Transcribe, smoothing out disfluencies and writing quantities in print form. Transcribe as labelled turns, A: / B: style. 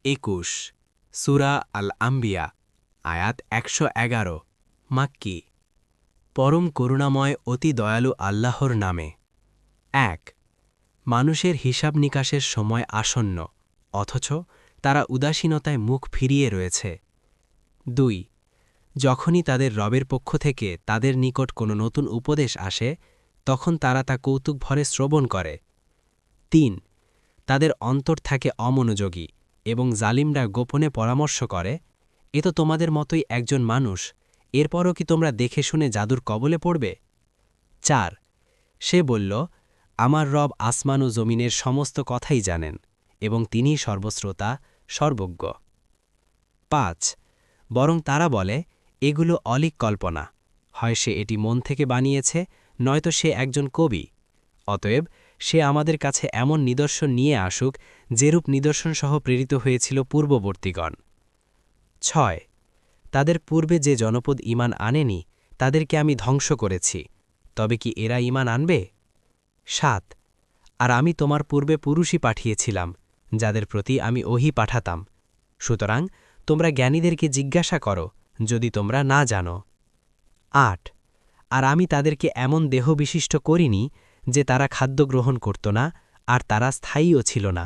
A: 21 সূরা আল আম্বিয়া আয়াত 111 মাক্কি। পরম করুণাময় অতি দয়ালু আল্লাহর নামে। 1 মানুষের হিসাব নিকাশের সময় আসন্ন, অথচ তারা উদাসীনতায় মুখ ফিরিয়ে রয়েছে। 2 যখনই তাদের রবের পক্ষ থেকে তাদের নিকট কোনো নতুন উপদেশ আসে, তখন তারা তা কৌতুকভরে শ্রবণ করে। 3 তাদের অন্তর থাকে অমনোযোগী এবং জালিমরা গোপনে পরামর্শ করে, এ তো তোমাদের মতোই একজন মানুষ, এরপরও কি তোমরা দেখে শুনে জাদুর কবলে পড়বে? 4 সে বলল, আমার রব আসমান ও জমিনের সমস্ত কথাই জানেন এবং তিনিই সর্বশ্রোতা, সর্বজ্ঞ। 5 বরং তারা বলে, এগুলো অলীক কল্পনা, হয় সে এটি মন থেকে বানিয়েছে, নয়তো সে একজন কবি। অতএব সে আমাদের কাছে এমন নিদর্শন নিয়ে আসুক, যেরূপ নিদর্শনসহ প্রেরিত হয়েছিল পূর্ববর্তীগণ। 6 তাদের পূর্বে যে জনপদ ঈমান আনেনি, তাদেরকে আমি ধ্বংস করেছি, তবে কি এরা ঈমান আনবে? 7 আর আমি তোমার পূর্বে পুরুষই পাঠিয়েছিলাম, যাদের প্রতি আমি ওহী পাঠাতাম। সুতরাং তোমরা জ্ঞানীদেরকে জিজ্ঞাসা করো, যদি তোমরা না জানো। 8 আর আমি তাদেরকে এমন দেহ বিশিষ্ট করিনি যে তারা খাদ্য গ্রহণ করত না, আর তারা স্থায়ীও ছিল না।